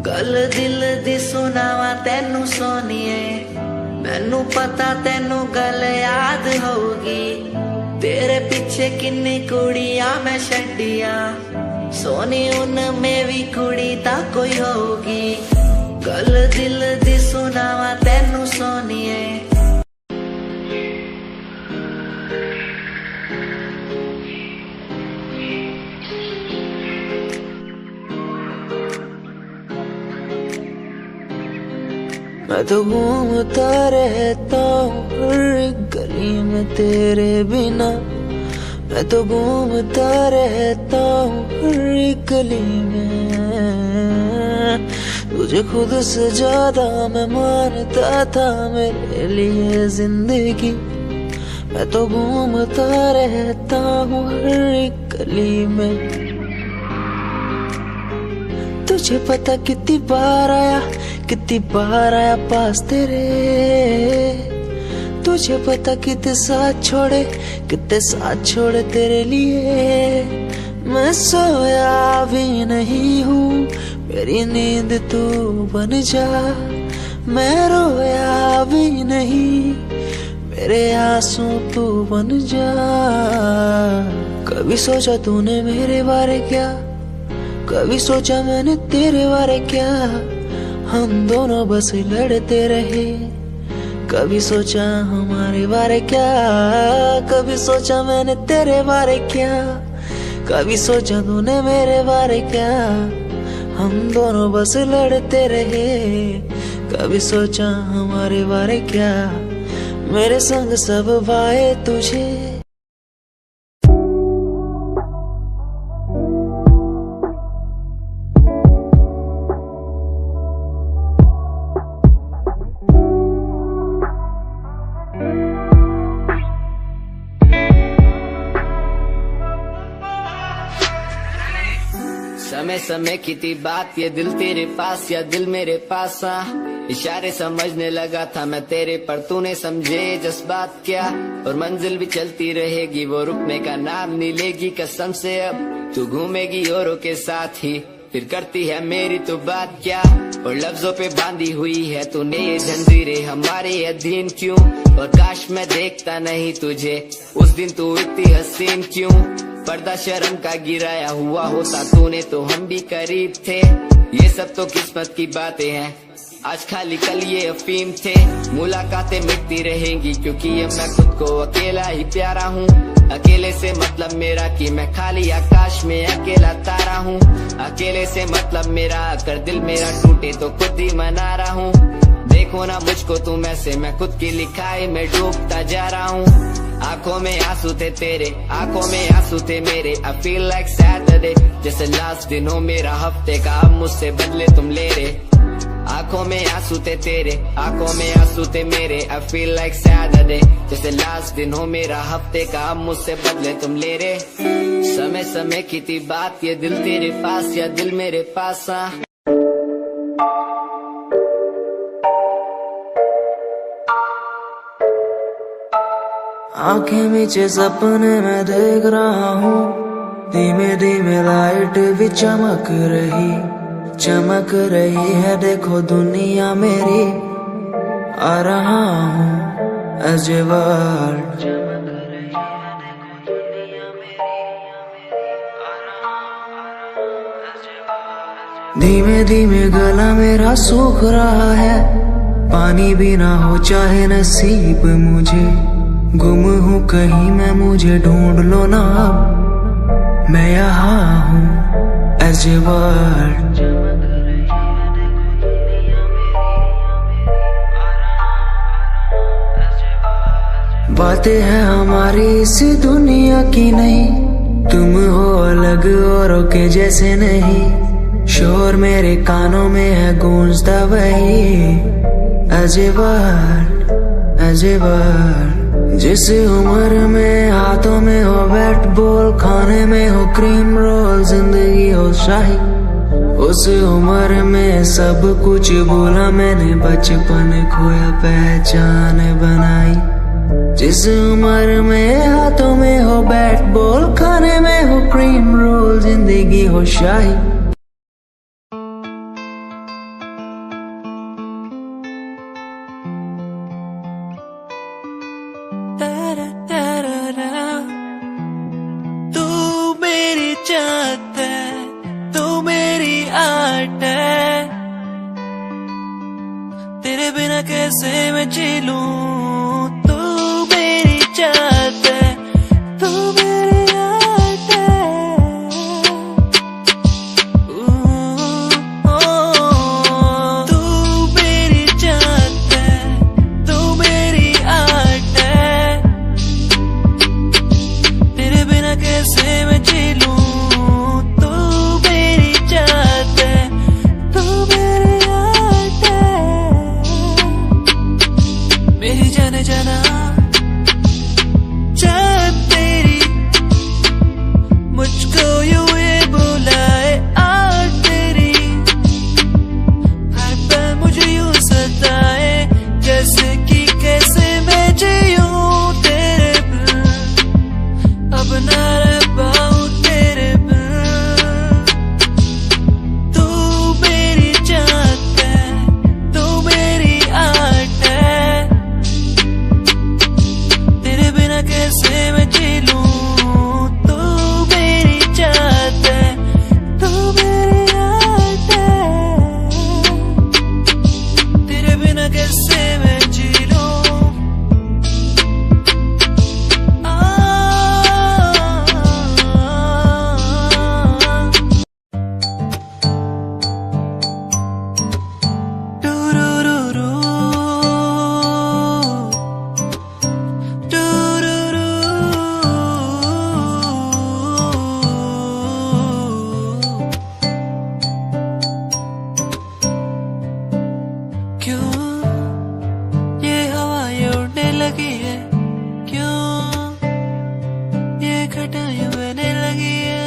S3: गल दिल दी सुनावा तेनू सोनिए, मैनू पता तेनू गल याद होगी। तेरे पीछे किन्नी कुड़ियां मैं छड्डियां, सोनी उनमें भी कुड़ी ता कोई होगी। गल दिल दी सुनावा तेनू सोनिए। मैं तो घूमता रहता हूँ हर गली में तेरे बिना। मैं तो घूमता रहता हूँ हर गली में। तुझे खुद से ज्यादा मैं मानता था मेरे लिए जिंदगी। मैं तो घूमता रहता हूँ हर गली में। तुझे पता कितनी बार आया पास तेरे। तुझे पता कितने साथ छोड़े तेरे लिए। मैं सोया भी नहीं हूँ, मेरी नींद तू बन जा। मैं रोया भी नहीं, मेरे आंसू तू बन जा। कभी सोचा तूने मेरे बारे क्या, कभी सोचा मैंने तेरे बारे क्या। हम दोनों बस लड़ते रहे, कभी सोचा हमारे बारे क्या। कभी सोचा मैंने तेरे बारे क्या, कभी सोचा तूने मेरे बारे क्या। हम दोनों बस लड़ते रहे, कभी सोचा हमारे बारे क्या। मेरे संग सब भाए तुझे। समय समय की थी बात, ये दिल तेरे पास या दिल मेरे पास। इशारे समझने लगा था मैं तेरे, पर तूने समझे जज्बात क्या। और मंजिल भी चलती रहेगी, वो रुकने का नाम नहीं लेगी कसम से। अब तू घूमेगी औरों के साथ ही, फिर करती है मेरी तो बात क्या। और लफ्जों पे बांधी हुई है तूने ये जंजीरें, हमारे अधीन क्यों। और काश मैं देखता नहीं तुझे उस दिन, तू इतनी हसीन क्यों। पर्दा शर्म का गिराया हुआ होता तूने तो हम भी करीब थे। ये सब तो किस्मत की बातें हैं, आज खाली कल ये अफीम थे। मुलाकातें मिटती रहेंगी क्योंकि अब मैं खुद को अकेला ही प्यारा हूँ। अकेले से मतलब मेरा कि मैं खाली आकाश में अकेला तारा हूँ। अकेले से मतलब मेरा अगर दिल मेरा टूटे तो खुद ही मना रहा हूँ। देखो ना मुझको तुम ऐसे, मैं खुद की लिखाई में डूबता जा रहा हूँ। आंखों में आंसू थे तेरे, आंखों में आंसू थे मेरे। I feel like Saturday, जैसे लास्ट दिन हो मेरा हफ्ते का, अब मुझसे बदले तुम ले रहे। आंखों में आंसू थे तेरे, आंखों में आंसू थे मेरे। I feel like Saturday, जैसे लास्ट दिन हो मेरा हफ्ते का, अब मुझसे बदले तुम ले रहे। समय समय की थी बात, ये दिल तेरे पास या दिल मेरे पास। आंखें नीचे सपने में देख रहा हूँ, धीमे धीमे लाइट भी चमक रही है। देखो दुनिया मेरी, आ रहा हूँ as a world। धीमे धीमे गला मेरा सूख रहा है, पानी भी ना हो चाहे नसीब मुझे। गुम हूँ कहीं मैं, मुझे ढूंढ लो ना अब, मैं यहाँ हूँ as a world। बातें हैं हमारी इस दुनिया की नहीं, तुम हो अलग औरों के जैसे नहीं। शोर मेरे कानों में है गूंजता वही as a world, as a world। जिस उम्र में हाथों में हो बैट बॉल, खाने में हो क्रीम रोल, जिंदगी हो शाही, उस उम्र में सब कुछ भूला मैंने, बचपन खोया पहचान बनाई। जिस उम्र में हाथों में हो बैट बॉल, खाने में हो क्रीम रोल, जिंदगी हो शाही।
S4: तू मेरी चाहत है, तू मेरी आर्ट है, तेरे बिना कैसे मैं जी लूं। तू मेरी चाहत है, तू मेरी आर्ट है, तू मेरी चाहत है, तू मेरी आर्ट है, तेरे बिना कैसे मैं जी लूं। तू मेरी चाहत है, तू मेरी आर्ट है, मेरी जाने जाना चाहत तेरी, मुझको यूं ये बुलाए आर्ट तेरी, हर पल मुझे यूं सताए, जैसे कि कैसे मैं जीऊं तेरे बिन, अब ना रह पाऊं तेरे बिन। तू मेरी चाहत है, तू मेरी आर्ट है, तेरे बिना कैसे मैं जी लूं। तू मेरी चाहत है, तू मेरी आर्ट है, तेरे बिना कैसे मैं जी लूं। क्यों ये हवाएं उड़ने लगी है, क्यों ये घटाएं बहने लगी है।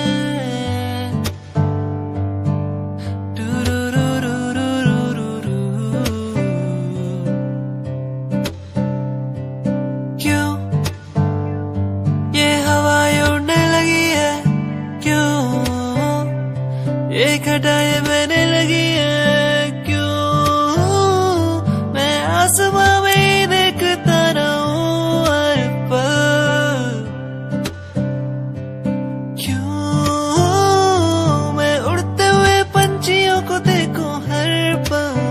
S4: क्यों ये हवाएं उड़ने लगी है, क्यों ये घटाएं बहने लगी है, क्यों मैं आसमां में देखता रहूं हर पल, क्यों मैं उड़ते हुए पंछियों को देखूं हर पल।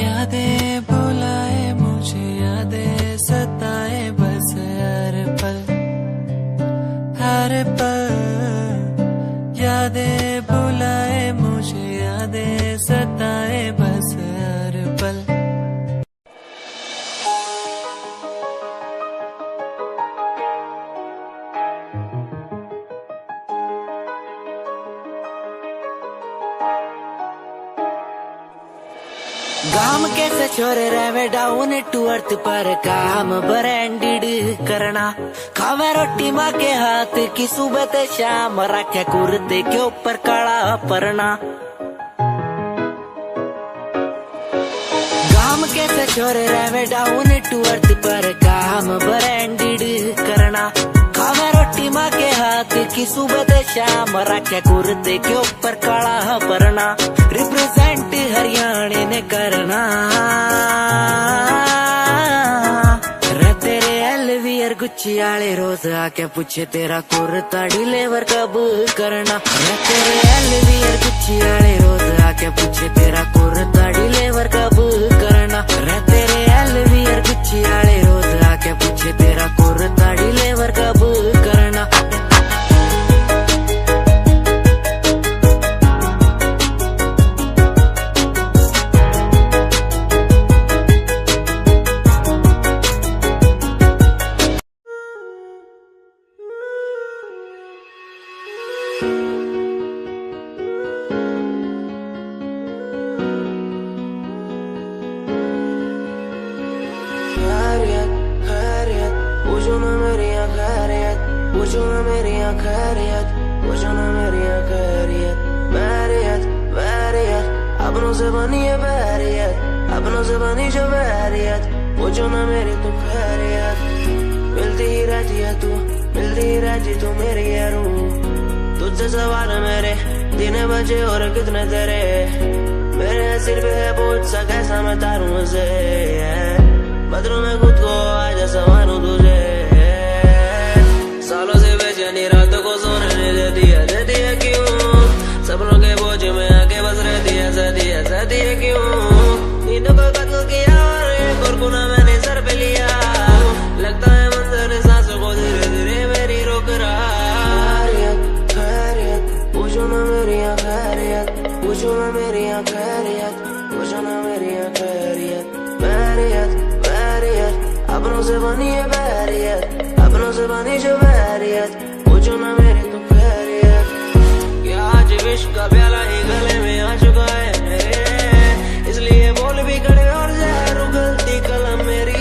S4: यादें बुलाए मुझे, यादें सताए बस हर पल, हर पल। यादें बुलाए मुझे, यादें सताए बस हर पल।
S3: गाम कैसे छोरे रहे डाउन टू अर्थ पर, काम ब्रांडेड करना, खावे रोटी माँ के हाथ की सुबह ते शाम, रखे कुर्ते के ऊपर काला परना। गाम कैसे छोरे रहे डाउन टू अर्थ पर, काम ब्रांडेड करना, खावे रोटी माँ के हाथ की सुबह ते शाम, रखे कुर्ते के ऊपर काला परना। रिप्रेजेंट हरियाणा ने करना, रे तेरे एलवीआर गुच्ची आले रोज आके पूछे तेरा कुर्ता डिलीवर कब करना। रे तेरे एलवीआर गुच्ची आले रोज आके पूछे तेरा कुर्ता डिलीवर कब करना। रे तेरे एलवीआर गुच्ची आले रोज आके पूछे तेरा कुर्ता डिलीवर कब करना। खैरियत, पूछो ना मेरी खैरियत। बैरियत बैरियत अपनों से बनी है बैरियत, अपनों से बनी जो बैरियत, पूछो ना मेरी तू खैरियत। मिलती ही रहती है तू, मिलती ही रहती तू मेरी है रूह। तुझसे सवाल मेरे दिन बजे और कितने तेरे, मेरे सिर पे है बोझ सा कैसा मैं तारूं उसे। बदलूं मैं खुद को आज संवारूं तुझे। सालों से बेचैनी रातों को सोने नहीं देती है क्यों? सपनों के बोझ में आके बस रहती है क्यों? नींदों को कत्ल किया और एक और गुनाह मैंने सर पे लिया। लगता है मंजर सांसों को धीरे धीरे मेरी रोक रहा। खैरियत पूछो ना मेरी खैरियत, पूछो ना मेरी खैरियत, पूछो ना मेरी खैरियत। बैरियत बैरियत अपनों से बनी है बैरियत, अपनों से बनी जो बैरियत, पूछो ना मेरी तू खैरियत। क्या आज विश्व का प्याला ही गले में आ चुका है मेरे, इसलिए बोल भी खड़े और जहर उगलती कलम मेरी।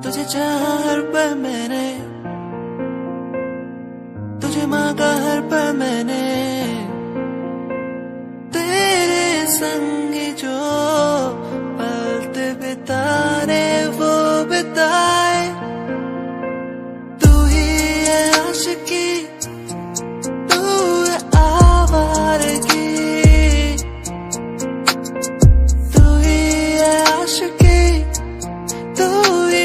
S4: तुझे चाहा हर पल मैंने, तुझे मांगा हर पल मैंने, तेरे संग जो पल बिताने वो बिताए। तू ही है आशिकी, तू है आवारगी, तू ही है आशिकी, तू ही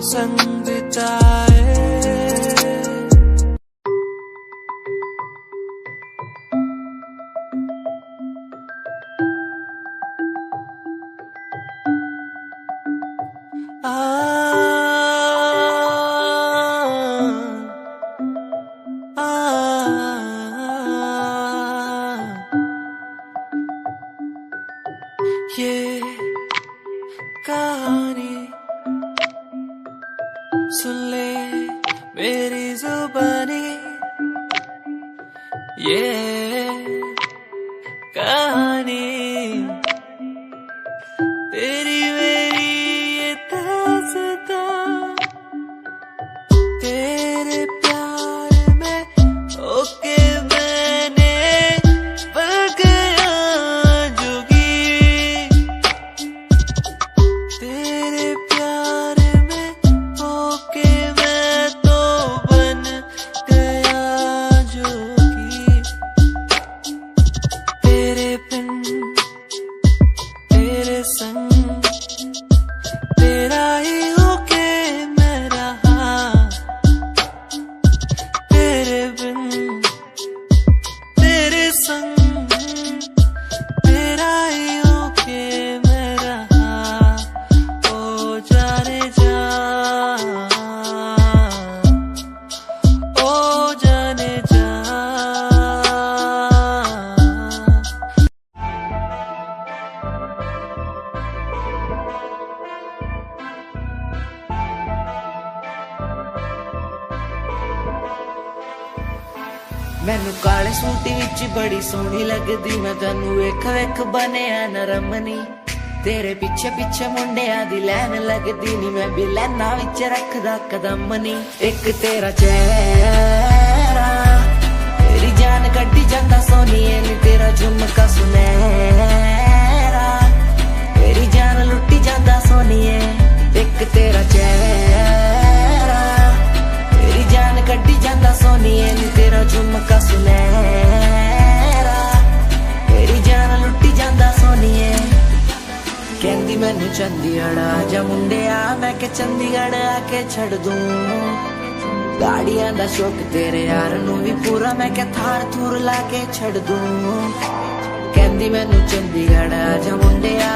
S4: संग बिताए। ये कहानी सुन ले मेरी जुबानी, ये कहानी तेरी मेरी ये दास्तां। तेरे प्यार में होके मैंने बन गया जोगी, तेरे प्यार में होके मैं तो बन गया जोगी। तेरे बिन तेरे संग तेरा ही होके मैं रहा, तेरे बिन तेरे संग तेरा ही होके मैं रहा। ओ जाने जा, ओ जाने जा। मैनू काले सूट विच बड़ी सोहनी लगदी, मैं तैनू वेख वेख बनिया नरमनी। तेरे पीछे पीछे मुंडिया दी लैन लगदी नी, मैं भी लैना विच रखदा कदम नी। एक तेरा चेहरा तेरी जान कड्डी जांदा सोनीए नी, तेरा झुमका सुनहरा तेरी जान लुट्टी जांदा सोनीए। एक तेरा चेहरा तेरी जान कड्डी जांदा सोनीए नी, झुमका सुनहरा तेरी जान लुटी जांदा सोनीए कहंदी मैनू चंडीगढ़ आजा मुंडिया मैं के चंडीगढ़ आके छड़ दूं गाड़ियां दा शौक तेरे यार नू भी पूरा मैं के थार थूर ला के छड़ दूं कहंदी मैनू चंडीगढ़ आजा मुंडिया